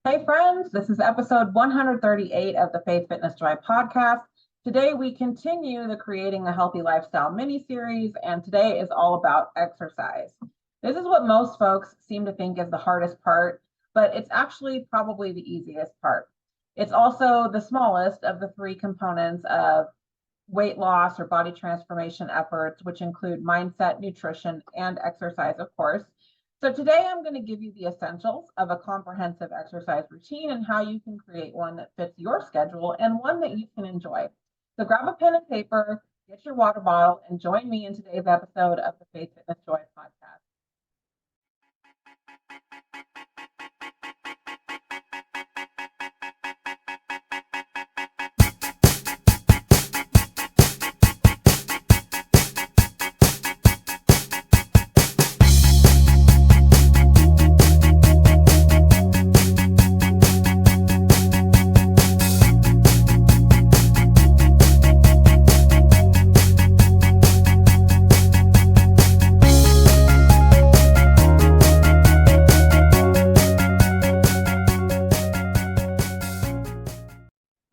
Hey friends, this is episode 138 of the Faith Fitness Joy podcast. Today we continue the Creating a Healthy Lifestyle mini-series, and today is all about exercise. This is what most folks seem to think is the hardest part, but it's actually probably the easiest part. It's also the smallest of the three components of weight loss or body transformation efforts, which include mindset, nutrition, and exercise, of course. So today I'm going to give you the essentials of a comprehensive exercise routine and how you can create one that fits your schedule and one that you can enjoy. So grab a pen and paper, get your water bottle, and join me in today's episode of the Faith Fitness Joy podcast.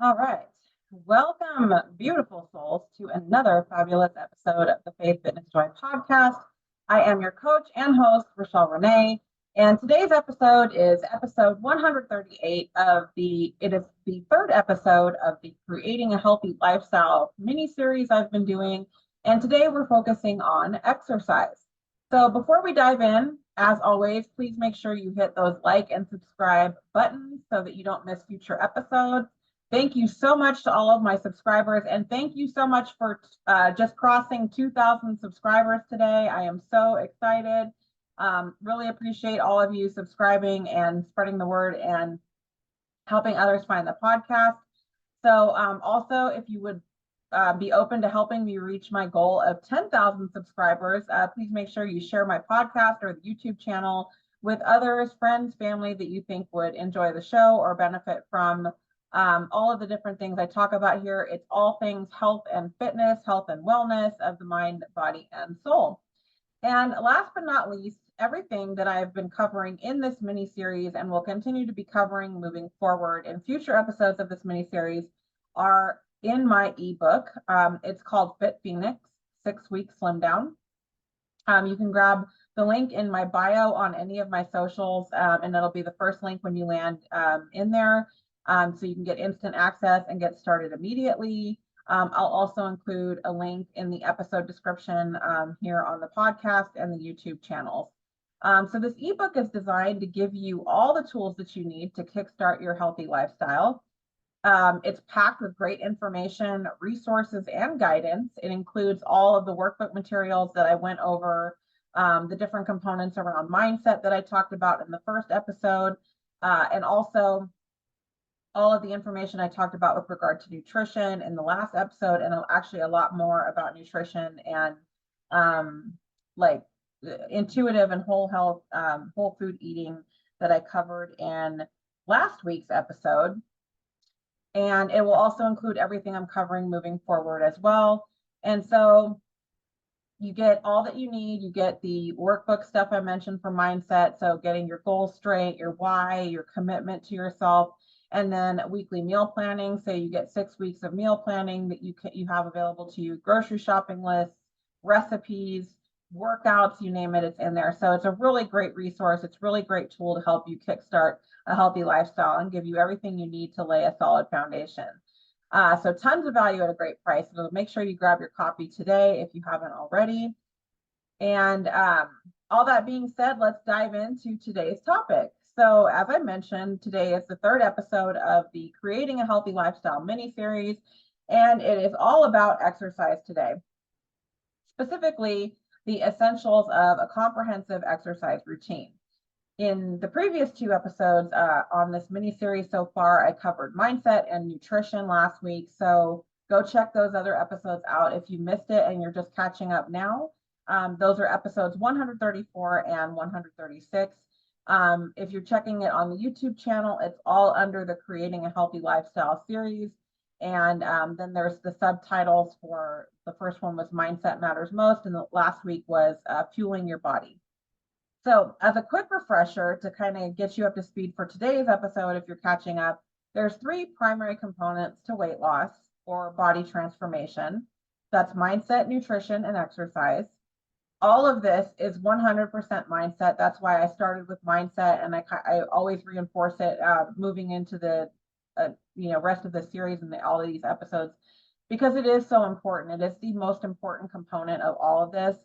All right. Welcome, beautiful souls, to another fabulous episode of the Faith Fitness Joy podcast. I am your coach and host, Rochelle Renee, and today's episode is episode 138 of it is the third episode of the Creating a Healthy Lifestyle mini-series I've been doing, and today we're focusing on exercise. So before we dive in, as always, please make sure you hit those like and subscribe buttons so that you don't miss future episodes. Thank you so much to all of my subscribers, and thank you so much for just crossing 2,000 subscribers today. I am so excited. Really appreciate all of you subscribing and spreading the word and helping others find the podcast. So also, if you would be open to helping me reach my goal of 10,000 subscribers, please make sure you share my podcast or the YouTube channel with others, friends, family that you think would enjoy the show or benefit from all of the different things I talk about here. It's all things health and fitness, health and wellness of the mind, body, and soul. And last but not least, everything that I've been covering in this mini series and will continue to be covering moving forward in future episodes of this mini series are in my ebook. It's called Fit Phoenix 6 Week Slim Down. You can grab the link in my bio on any of my socials, and it'll be the first link when you land in there. So you can get instant access and get started immediately. I'll also include a link in the episode description here on the podcast and the YouTube channels. So this ebook is designed to give you all the tools that you need to kickstart your healthy lifestyle. It's packed with great information, resources, and guidance. It includes all of the workbook materials that I went over, the different components around mindset that I talked about in the first episode, and also all of the information I talked about with regard to nutrition in the last episode, and actually a lot more about nutrition and like intuitive and whole health, whole food eating that I covered in last week's episode. And it will also include everything I'm covering moving forward as well. And so you get all that you need. You get the workbook stuff I mentioned for mindset. So getting your goals straight, your why, your commitment to yourself, and then weekly meal planning. So you get 6 weeks of meal planning that you have available to you, grocery shopping lists, recipes, workouts, you name it, it's in there. So it's a really great resource. It's a really great tool to help you kickstart a healthy lifestyle and give you everything you need to lay a solid foundation. So tons of value at a great price. So make sure you grab your copy today if you haven't already. And all that being said, let's dive into today's topic. So as I mentioned, today is the third episode of the Creating a Healthy Lifestyle mini-series, and it is all about exercise today. Specifically, the essentials of a comprehensive exercise routine. In the previous 2 episodes on this mini-series so far, I covered mindset and nutrition last week. So go check those other episodes out if you missed it and you're just catching up now. Those are episodes 134 and 136. If you're checking it on the YouTube channel, it's all under the Creating a Healthy Lifestyle series. And then there's the subtitles for the first one was Mindset Matters Most, and the last week was Fueling Your Body. So as a quick refresher to kind of get you up to speed for today's episode, if you're catching up, there's three primary components to weight loss or body transformation. That's mindset, nutrition, and exercise. All of this is 100% mindset. That's why I started with mindset, and I always reinforce it moving into the rest of the series and all of these episodes, because it is so important. It is the most important component of all of this.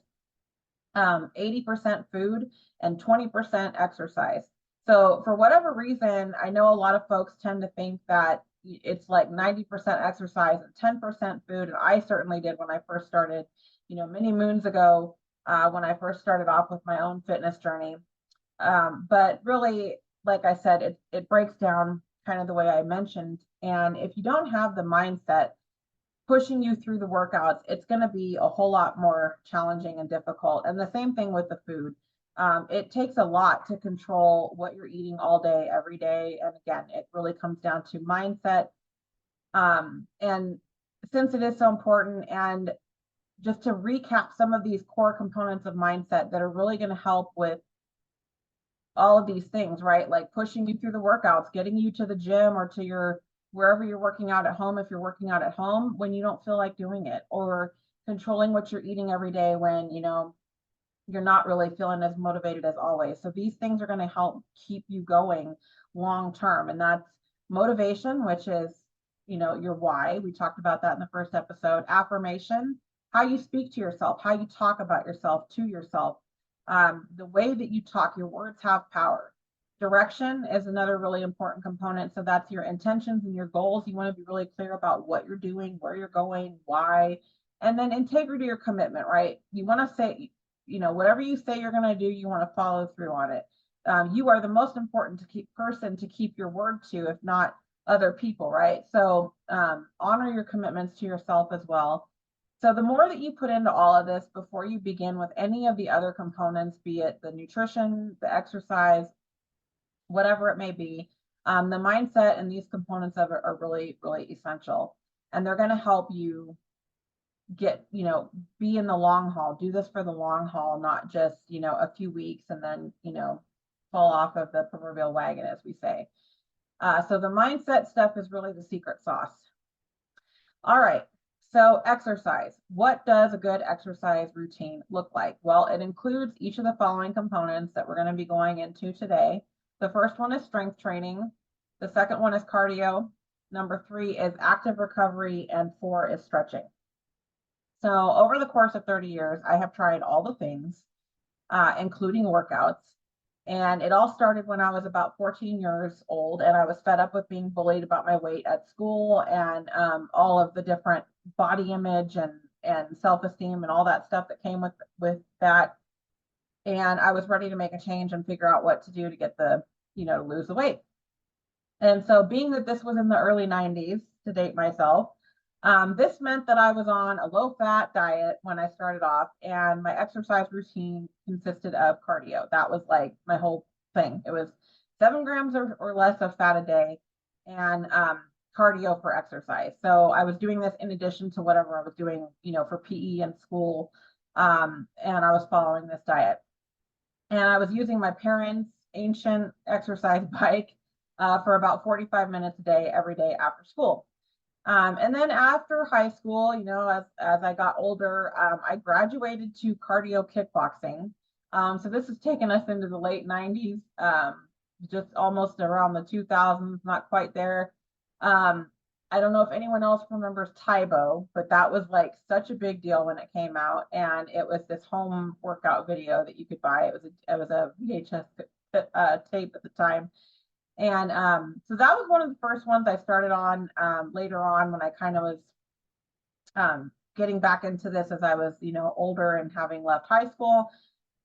80% food and 20% exercise. So for whatever reason, I know a lot of folks tend to think that it's like 90% exercise and 10% food. And I certainly did when I first started, many moons ago, when I first started off with my own fitness journey. But really, like I said, it breaks down kind of the way I mentioned. And if you don't have the mindset pushing you through the workouts, it's going to be a whole lot more challenging and difficult. And the same thing with the food. It takes a lot to control what you're eating all day, every day. And again, it really comes down to mindset. And since it is so important, and just to recap some of these core components of mindset that are really going to help with all of these things, right? Like pushing you through the workouts, getting you to the gym or to wherever you're working out at home, if you're working out at home when you don't feel like doing it, or controlling what you're eating every day when you're not really feeling as motivated as always. So these things are going to help keep you going long term. And that's motivation, which is your why. We talked about that in the first episode. Affirmation, how you speak to yourself, how you talk about yourself to yourself. The way that you talk, your words have power. Direction is another really important component. So that's your intentions and your goals. You want to be really clear about what you're doing, where you're going, why. And then integrity or commitment, right? You want to say, whatever you say you're going to do, you want to follow through on it. You are the most important person to keep your word to, if not other people, right? So honor your commitments to yourself as well. So the more that you put into all of this before you begin with any of the other components, be it the nutrition, the exercise, whatever it may be, the mindset and these components of it are really, really essential. And they're going to help you get, be in the long haul, do this for the long haul, not just, a few weeks and then, fall off of the proverbial wagon, as we say. So the mindset stuff is really the secret sauce. All right. So exercise. What does a good exercise routine look like? Well, it includes each of the following components that we're going to be going into today. The first one is strength training. The second one is cardio. Number 3 is active recovery. And 4 is stretching. So over the course of 30 years, I have tried all the things, including workouts. And it all started when I was about 14 years old, and I was fed up with being bullied about my weight at school and all of the different body image and self-esteem and all that stuff that came with that. And I was ready to make a change and figure out what to do to get to lose the weight. And so being that this was in the early 90s, to date myself, this meant that I was on a low-fat diet when I started off, and my exercise routine consisted of cardio. That was like my whole thing. It was 7 grams or less of fat a day, and cardio for exercise. So I was doing this in addition to whatever I was doing, for PE and school, and I was following this diet. And I was using my parents' ancient exercise bike for about 45 minutes a day, every day after school. And then after high school, as I got older, I graduated to cardio kickboxing. So this has taken us into the late 90s, just almost around the 2000s, not quite there. I don't know if anyone else remembers Tybo, but that was like such a big deal when it came out. And it was this home workout video that you could buy. It was a VHS tape at the time. And so that was one of the first ones I started on later on when I kind of was getting back into this as I was, older and having left high school.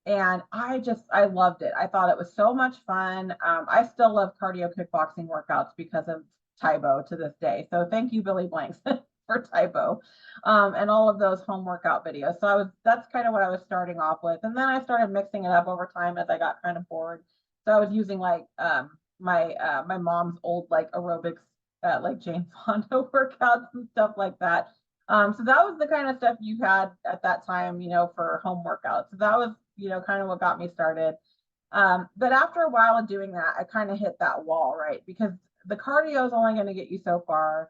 And I loved it. I thought it was so much fun. I still love cardio kickboxing workouts because of Tybo to this day. So thank you, Billy Blanks, for Tybo and all of those home workout videos. So that's kind of what I was starting off with. And then I started mixing it up over time as I got kind of bored. So I was using like my mom's old like aerobics like Jane Fonda workouts and stuff like that. So that was the kind of stuff you had at that time, for home workouts. So that was, kind of what got me started. But after a while of doing that, I kind of hit that wall, right? Because the cardio is only going to get you so far.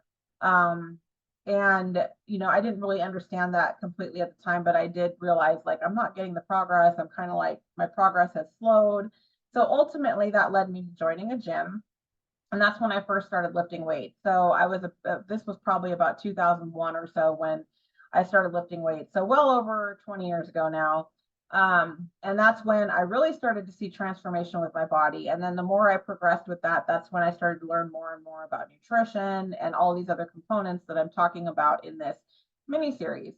And I didn't really understand that completely at the time, but I did realize like I'm not getting the progress. I'm kind of like my progress has slowed. So ultimately that led me to joining a gym. And that's when I first started lifting weights. So this was probably about 2001 or so when I started lifting weights. So well over 20 years ago now. And that's when I really started to see transformation with my body. And then the more I progressed with that, that's when I started to learn more and more about nutrition and all these other components that I'm talking about in this mini series.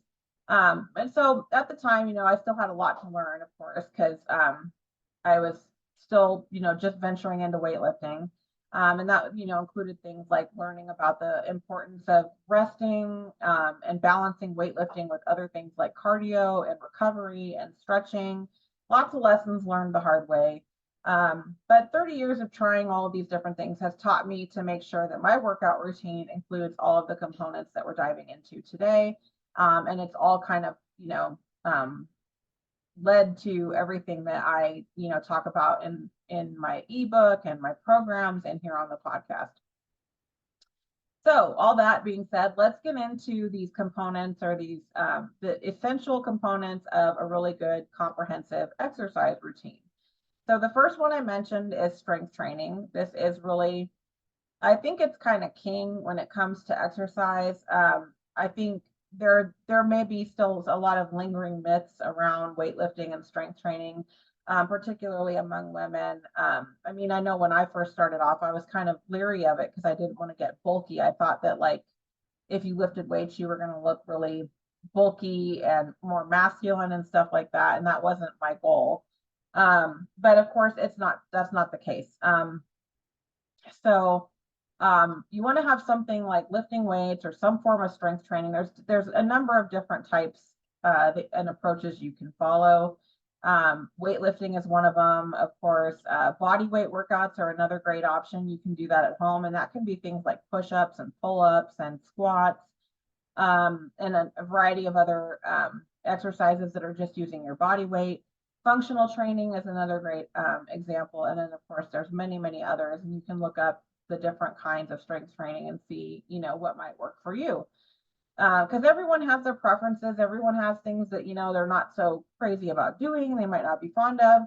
And so at the time, I still had a lot to learn, of course, because I was still, just venturing into weightlifting. And that, included things like learning about the importance of resting and balancing weightlifting with other things like cardio and recovery and stretching. Lots of lessons learned the hard way. But 30 years of trying all of these different things has taught me to make sure that my workout routine includes all of the components that we're diving into today. And it's all kind of, led to everything that I, talk about in my ebook and my programs and here on the podcast. So all that being said, let's get into these components or these the essential components of a really good comprehensive exercise routine. So the first one I mentioned is strength training. This is really, I think it's kind of king when it comes to exercise. I think there may be still a lot of lingering myths around weightlifting and strength training, particularly among women. I mean, I know when I first started off, I was kind of leery of it because I didn't want to get bulky. I thought that like if you lifted weights, you were going to look really bulky and more masculine and stuff like that, and that wasn't my goal. But of course, that's not the case. So you want to have something like lifting weights or some form of strength training. There's a number of different types and approaches you can follow. Weightlifting is one of them, of course. Body weight workouts are another great option. You can do that at home, and that can be things like push-ups and pull-ups and squats, and a variety of other exercises that are just using your body weight. Functional training is another great example. And then of course, there's many, many others, and you can look up the different kinds of strength training and see, what might work for you. Because everyone has their preferences. Everyone has things that, they're not so crazy about doing, they might not be fond of.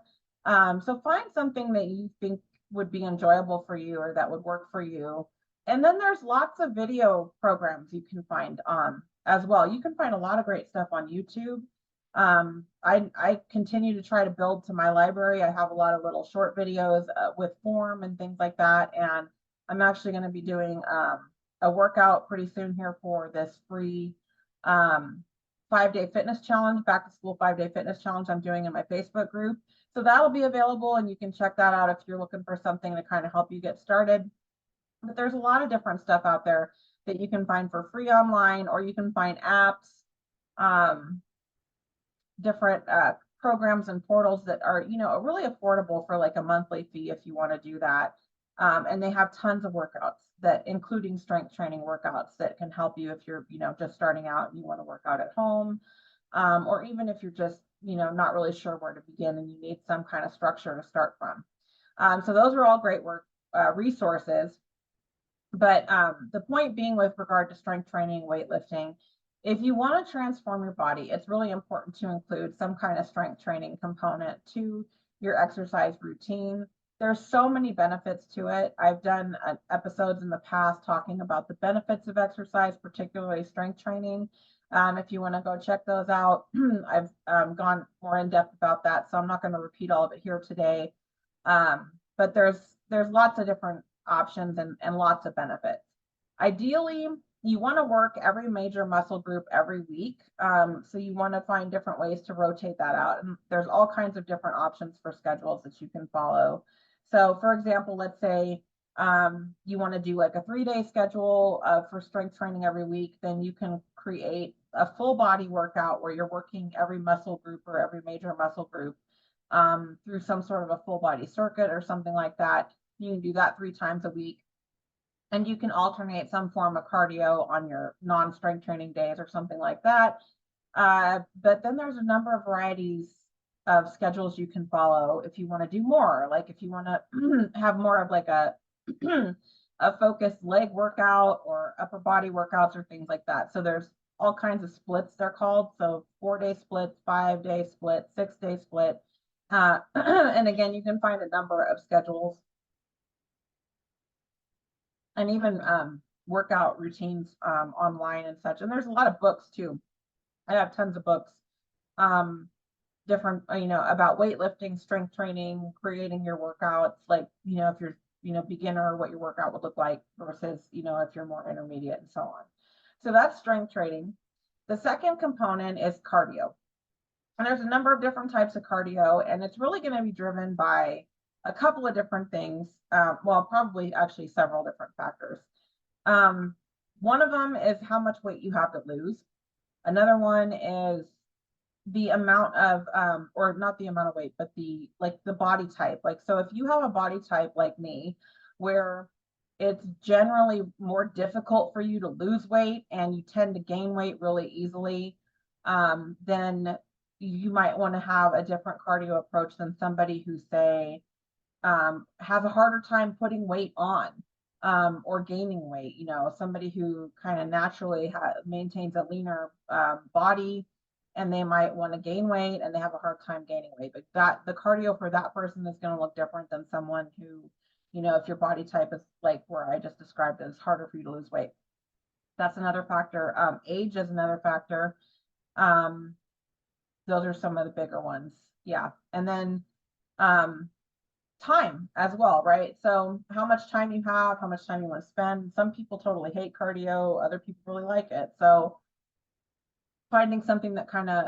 So find something that you think would be enjoyable for you or that would work for you. And then there's lots of video programs you can find as well. You can find a lot of great stuff on YouTube. I continue to try to build to my library. I have a lot of little short videos with form and things like that. And I'm actually going to be doing a workout pretty soon here for this free 5-day fitness challenge, back to school 5-day fitness challenge I'm doing in my Facebook group. So that'll be available, and you can check that out if you're looking for something to kind of help you get started. But there's a lot of different stuff out there that you can find for free online, or you can find apps, different programs and portals that are, really affordable for like a monthly fee if you want to do that. And they have tons of workouts that including strength training workouts that can help you if you're, just starting out and you want to work out at home. Or even if you're just, not really sure where to begin and you need some kind of structure to start from. So those are all great resources. But the point being with regard to strength training, weightlifting, if you want to transform your body, it's really important to include some kind of strength training component to your exercise routine. There's so many benefits to it. I've done episodes in the past talking about the benefits of exercise, particularly strength training. If you want to go check those out, I've gone more in depth about that, so I'm not going to repeat all of it here today. But there's lots of different options and lots of benefits. Ideally, you want to work every major muscle group every week. So you want to find different ways to rotate that out. And there's all kinds of different options for schedules that you can follow. So for example, let's say you want to do like a 3-day schedule for strength training every week, then you can create a full body workout where you're working every muscle group or every major muscle group through some sort of a full body circuit or something like that. You can do that 3 times a week. And you can alternate some form of cardio on your non-strength training days or something like that. But then there's a number of varieties of schedules you can follow if you want to do more, like if you want to have more of like a a focused leg workout or upper body workouts or things like that. So there's all kinds of splits, they're called. So 4-day splits, 5-day split, 6-day split. And again, you can find a number of schedules and even workout routines online and such. And there's a lot of books too. I have tons of books, different, about weightlifting, strength training, creating your workouts, like, if you're, beginner, what your workout would look like versus, if you're more intermediate and so on. So that's strength training. The second component is cardio. And there's a number of different types of cardio, and it's really going to be driven by a couple of different things. Well, probably actually several different factors. One of them is how much weight you have to lose. Another one is the amount of, or not the amount of weight, but the body type. Like, so if you have a body type like me, where it's generally more difficult for you to lose weight and you tend to gain weight really easily, then you might want to have a different cardio approach than somebody who, say, has a harder time putting weight on, or gaining weight. Somebody who kind of naturally maintains a leaner body, and they might want to gain weight and they have a hard time gaining weight. But the cardio for that person is going to look different than someone who, if your body type is like where I just described, it's harder for you to lose weight. That's another factor. Age is another factor. Those are some of the bigger ones. Yeah. And then time as well, right? So how much time you have, how much time you want to spend. Some people totally hate cardio, other people really like it. So finding something that kind of,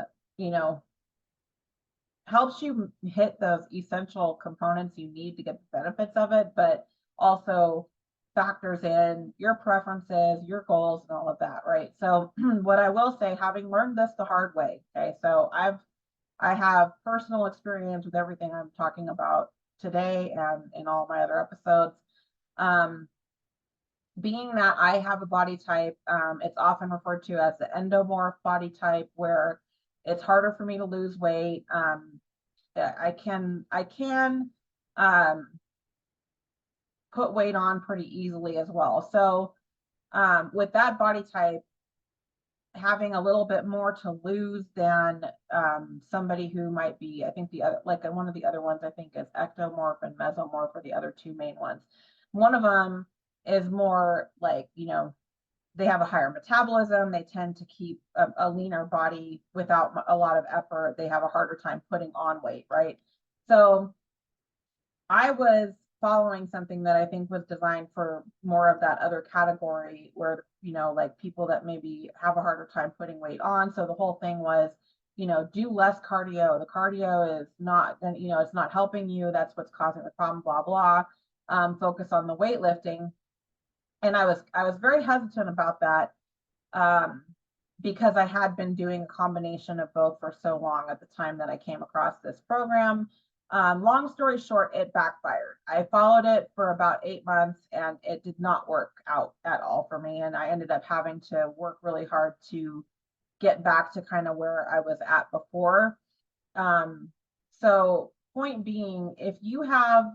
helps you hit those essential components you need to get the benefits of it, but also factors in your preferences, your goals, and all of that, right? So what I will say, having learned this the hard way, okay, so I have personal experience with everything I'm talking about today and in all my other episodes. Being that I have a body type, it's often referred to as the endomorph body type, where it's harder for me to lose weight. I can put weight on pretty easily as well. So with that body type, having a little bit more to lose than somebody who might be, I think the other, like one of the other ones I think is ectomorph and mesomorph are the other two main ones. One of them is more like, they have a higher metabolism. They tend to keep a leaner body without a lot of effort. They have a harder time putting on weight, right? So I was following something that I think was designed for more of that other category where, like people that maybe have a harder time putting weight on. So the whole thing was, do less cardio. The cardio is not, it's not helping you. That's what's causing the problem, blah, blah. Focus on the weightlifting. And I was very hesitant about that, because I had been doing a combination of both for so long at the time that I came across this program. Long story short, it backfired. I followed it for about 8 months and it did not work out at all for me. And I ended up having to work really hard to get back to kind of where I was at before. So point being, if you have,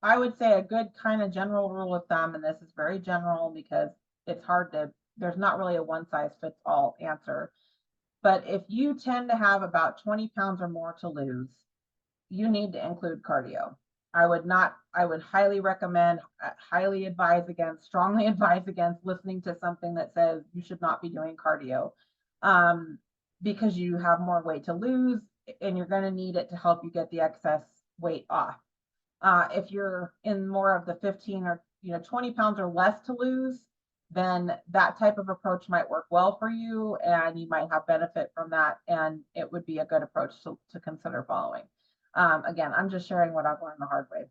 I would say a good kind of general rule of thumb, and this is very general because it's hard to, there's not really a one size fits all answer. But if you tend to have about 20 pounds or more to lose, you need to include cardio. I would highly recommend, highly advise against, strongly advise against listening to something that says you should not be doing cardio, because you have more weight to lose and you're going to need it to help you get the excess weight off. If you're in more of the 15 or 20 pounds or less to lose, then that type of approach might work well for you and you might have benefit from that, and it would be a good approach to consider following. Again, I'm just sharing what I've learned the hard way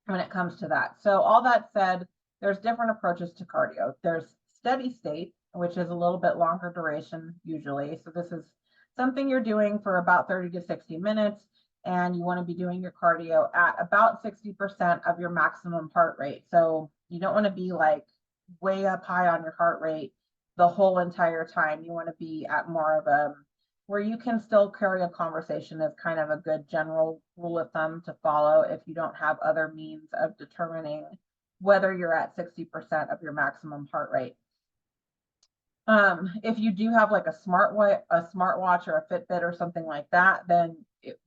when it comes to that. So all that said, there's different approaches to cardio. There's steady state, which is a little bit longer duration usually. So this is something you're doing for about 30 to 60 minutes. And you want to be doing your cardio at about 60% of your maximum heart rate. So you don't want to be like way up high on your heart rate the whole entire time. You want to be at more of a where you can still carry a conversation is kind of a good general rule of thumb to follow if you don't have other means of determining whether you're at 60% of your maximum heart rate. If you do have like a smartwatch or a Fitbit or something like that, then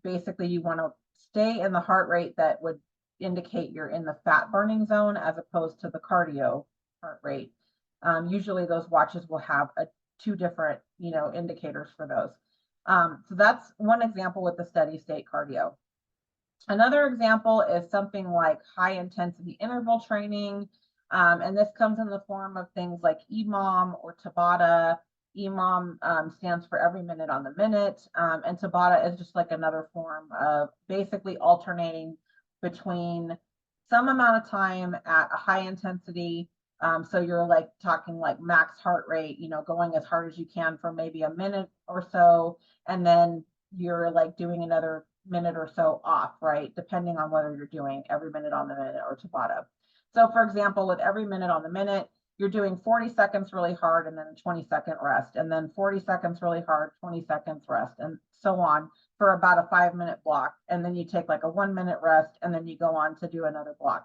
basically you want to stay in the heart rate that would indicate you're in the fat burning zone as opposed to the cardio heart rate. Usually those watches will have two different, indicators for those. So that's one example with the steady state cardio. Another example is something like high intensity interval training. And this comes in the form of things like EMOM or Tabata. EMOM stands for every minute on the minute. And Tabata is just like another form of basically alternating between some amount of time at a high intensity. So you're like talking like max heart rate, going as hard as you can for maybe a minute or so. And then you're like doing another minute or so off, right? Depending on whether you're doing every minute on the minute or Tabata. So for example, with every minute on the minute, you're doing 40 seconds really hard and then a 20-second rest, and then 40 seconds really hard, 20 seconds rest, and so on for about a 5-minute block. And then you take like a 1-minute rest, and then you go on to do another block.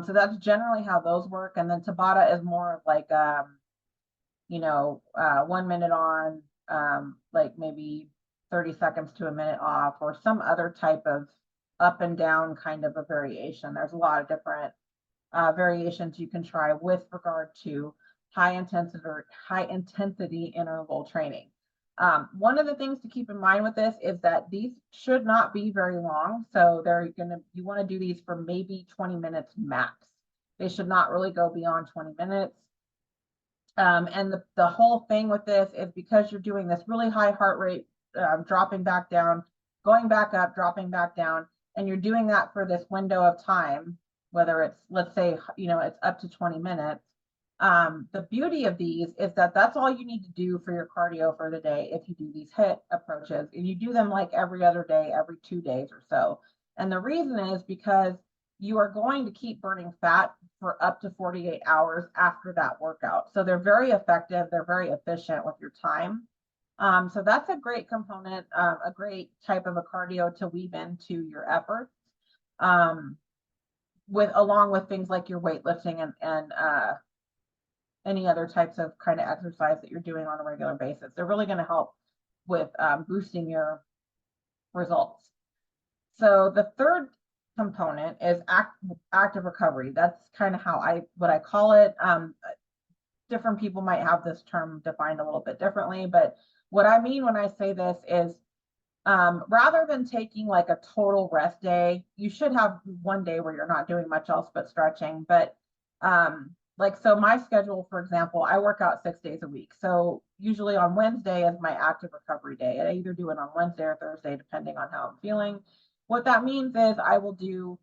So that's generally how those work. And then Tabata is more of like, 1 minute on, like maybe 30 seconds to a minute off, or some other type of up and down kind of a variation. There's a lot of different variations you can try with regard to high intensity interval training. One of the things to keep in mind with this is that these should not be very long. So you want to do these for maybe 20 minutes max. They should not really go beyond 20 minutes. And the whole thing with this is because you're doing this really high heart rate, dropping back down, going back up, dropping back down, and you're doing that for this window of time, whether it's, let's say, it's up to 20 minutes. The beauty of these is that that's all you need to do for your cardio for the day if you do these HIIT approaches, and you do them like every other day, every 2 days or so. And the reason is because you are going to keep burning fat for up to 48 hours after that workout. So they're very effective. They're very efficient with your time. So that's a great component, a great type of a cardio to weave into your efforts, along with things like your weightlifting and any other types of kind of exercise that you're doing on a regular basis. They're really going to help with boosting your results. So the third component is active recovery. That's kind of what I call it. Different people might have this term defined a little bit differently, but what I mean when I say this is rather than taking like a total rest day, you should have one day where you're not doing much else but stretching. But so my schedule, for example, I work out 6 days a week. So usually on Wednesday is my active recovery day. I either do it on Wednesday or Thursday, depending on how I'm feeling. What that means is I will do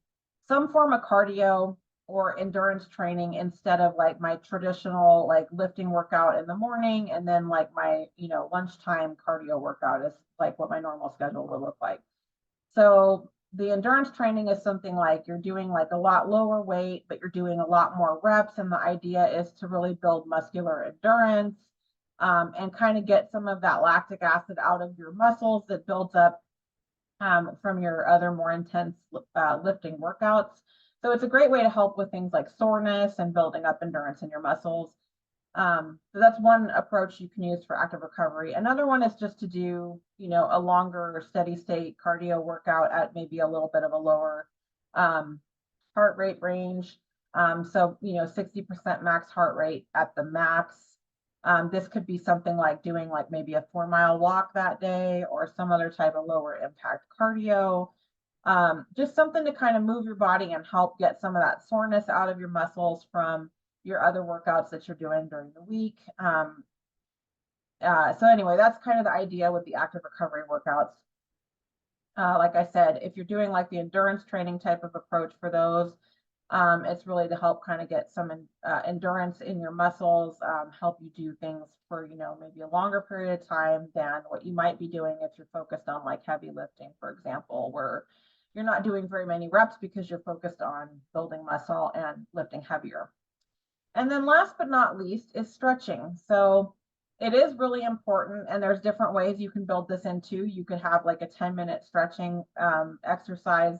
some form of cardio or endurance training instead of like my traditional like lifting workout in the morning, and then like my lunchtime cardio workout is like what my normal schedule will look like. So the endurance training is something like you're doing like a lot lower weight, but you're doing a lot more reps, and the idea is to really build muscular endurance and kind of get some of that lactic acid out of your muscles that builds up from your other more intense lifting workouts. So it's a great way to help with things like soreness and building up endurance in your muscles. So that's one approach you can use for active recovery. Another one is just to do, a longer steady state cardio workout at maybe a little bit of a lower heart rate range. So, 60% max heart rate at the max. This could be something like doing like maybe a 4-mile walk that day, or some other type of lower impact cardio. Just something to kind of move your body and help get some of that soreness out of your muscles from your other workouts that you're doing during the week. So anyway, that's kind of the idea with the active recovery workouts. Like I said, if you're doing like the endurance training type of approach for those, it's really to help kind of get some endurance in your muscles, help you do things for, maybe a longer period of time than what you might be doing if you're focused on like heavy lifting, for example, where you're not doing very many reps because you're focused on building muscle and lifting heavier. And then last but not least is stretching. So it is really important, and there's different ways you can build this into. You could have like a 10-minute stretching exercise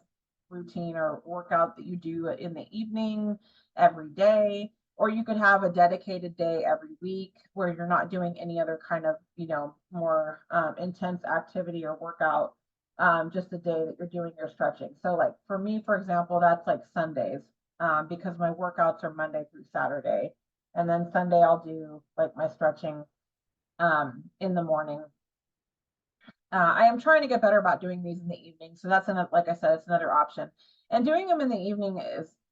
routine or workout that you do in the evening every day, or you could have a dedicated day every week where you're not doing any other kind of, more intense activity or workout, just the day that you're doing your stretching. So like for me, for example, that's like Sundays, because my workouts are Monday through Saturday. And then Sunday I'll do like my stretching in the morning. I am trying to get better about doing these in the evening. So that's another, like I said, it's another option. And doing them in the evening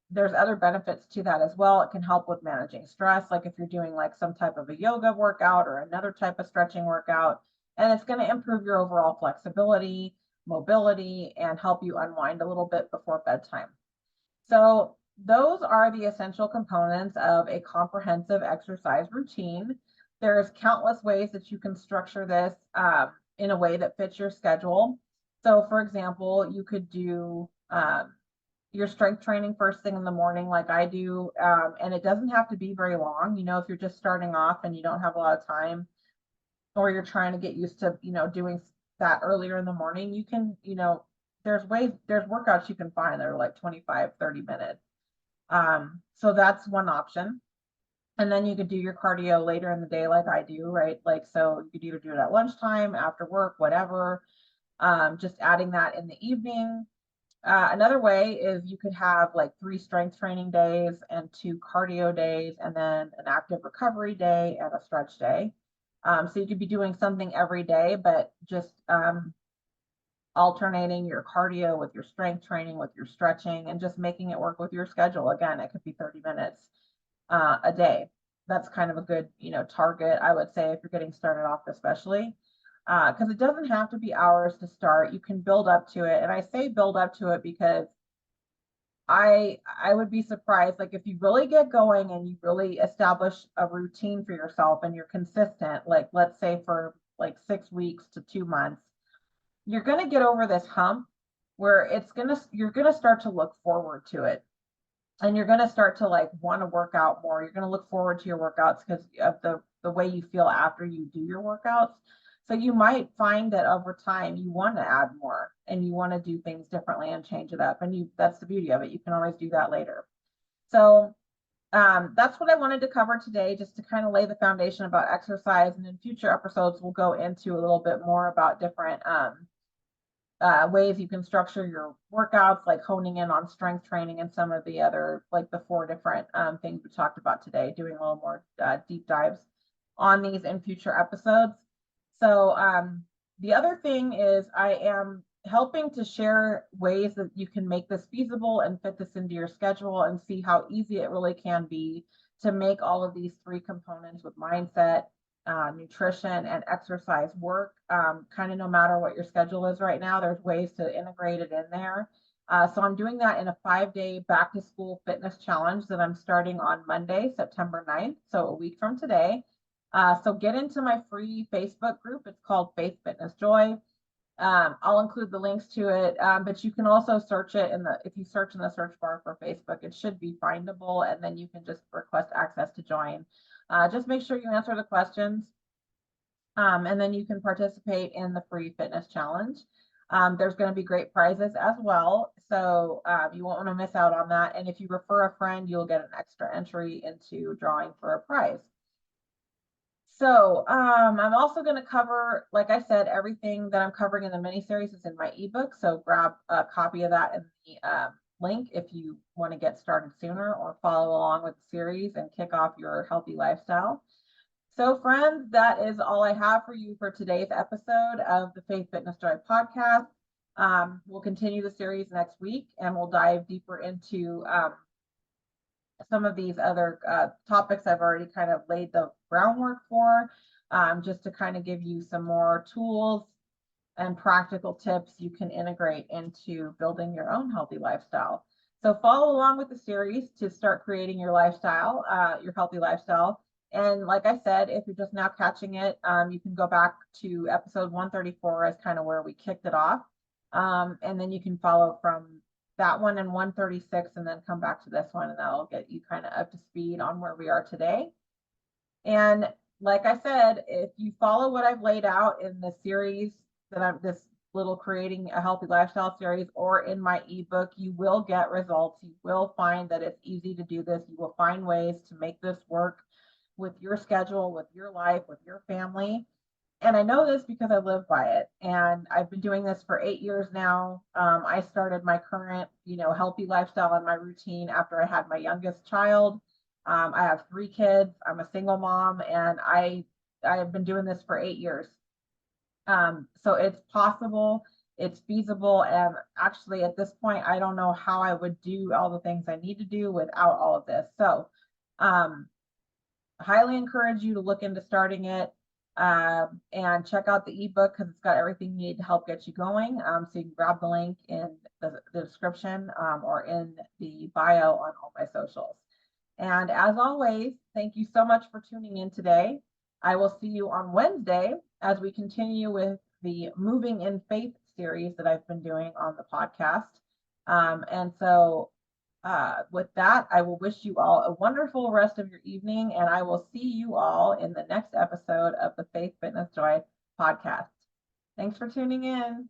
there's other benefits to that as well. It can help with managing stress. Like if you're doing like some type of a yoga workout or another type of stretching workout, and it's going to improve your overall flexibility, mobility, and help you unwind a little bit before bedtime. So those are the essential components of a comprehensive exercise routine. There's countless ways that you can structure this in a way that fits your schedule. So for example, you could do your strength training first thing in the morning like I do, and it doesn't have to be very long. If you're just starting off and you don't have a lot of time, or you're trying to get used to, doing that earlier in the morning, you can, there's workouts you can find that are like 25, 30 minutes. So that's one option. And then you could do your cardio later in the day like I do, right? Like, so you could either do it at lunchtime, after work, whatever. Just adding that in the evening. Another way is you could have like 3 strength training days and 2 cardio days, and then an active recovery day and a stretch day. So you could be doing something every day, but just alternating your cardio with your strength training, with your stretching, and just making it work with your schedule. Again, it could be 30 minutes a day. That's kind of a good, target, I would say, if you're getting started off, especially. Because it doesn't have to be hours to start. You can build up to it. And I say build up to it because I would be surprised, like if you really get going and you really establish a routine for yourself and you're consistent, like let's say for like 6 weeks to 2 months, you're going to get over this hump where you're going to start to look forward to it. And you're going to start to like want to work out more. You're going to look forward to your workouts because of the way you feel after you do your workouts. So you might find that over time you want to add more and you want to do things differently and change it up. And that's the beauty of it. You can always do that later. So that's what I wanted to cover today, just to kind of lay the foundation about exercise. And in future episodes, we'll go into a little bit more about different ways you can structure your workouts, like honing in on strength training and some of the other, like the 4 different things we talked about today, doing a little more deep dives on these in future episodes. So the other thing is I am helping to share ways that you can make this feasible and fit this into your schedule and see how easy it really can be to make all of these 3 components with mindset, nutrition, and exercise work, kind of no matter what your schedule is right now. There's ways to integrate it in there. So I'm doing that in a 5-day back to school fitness challenge that I'm starting on Monday, September 9th, so a week from today. So get into my free Facebook group. It's called Faith Fitness Joy. I'll include the links to it, but you can also search it if you search in the search bar for Facebook, it should be findable, and then you can just request access to join. Just make sure you answer the questions, and then you can participate in the free fitness challenge. There's going to be great prizes as well, so you won't want to miss out on that. And if you refer a friend, you'll get an extra entry into drawing for a prize. So I'm also going to cover, like I said, everything that I'm covering in the mini-series is in my ebook. So grab a copy of that in the link if you want to get started sooner or follow along with the series and kick off your healthy lifestyle. So friends, that is all I have for you for today's episode of the Faith Fitness Joy podcast. We'll continue the series next week, and we'll dive deeper into some of these other topics I've already kind of laid the groundwork for, just to kind of give you some more tools and practical tips you can integrate into building your own healthy lifestyle. So follow along with the series to start creating your lifestyle, your healthy lifestyle. And like I said, if you're just now catching it, you can go back to episode 134 as kind of where we kicked it off. And then you can follow from that one and 136 and then come back to this one, and that'll get you kind of up to speed on where we are today. And like I said, if you follow what I've laid out in the series that I'm this little creating a healthy lifestyle series or in my ebook, you will get results. You will find that it's easy to do this. You will find ways to make this work with your schedule, with your life, with your family. And I know this because I live by it. And I've been doing this for 8 years now. I started my current, healthy lifestyle and my routine after I had my youngest child. I have 3 kids. I'm a single mom, and I have been doing this for 8 years. So it's possible, it's feasible, and actually at this point, I don't know how I would do all the things I need to do without all of this. So, um, highly encourage you to look into starting it, and check out the ebook because it's got everything you need to help get you going. So you can grab the link in the description, or in the bio on all my socials. And as always, thank you so much for tuning in today. I will see you on Wednesday as we continue with the Moving in Faith series that I've been doing on the podcast. And so with that, I will wish you all a wonderful rest of your evening, and I will see you all in the next episode of the Faith, Fitness, Joy podcast. Thanks for tuning in.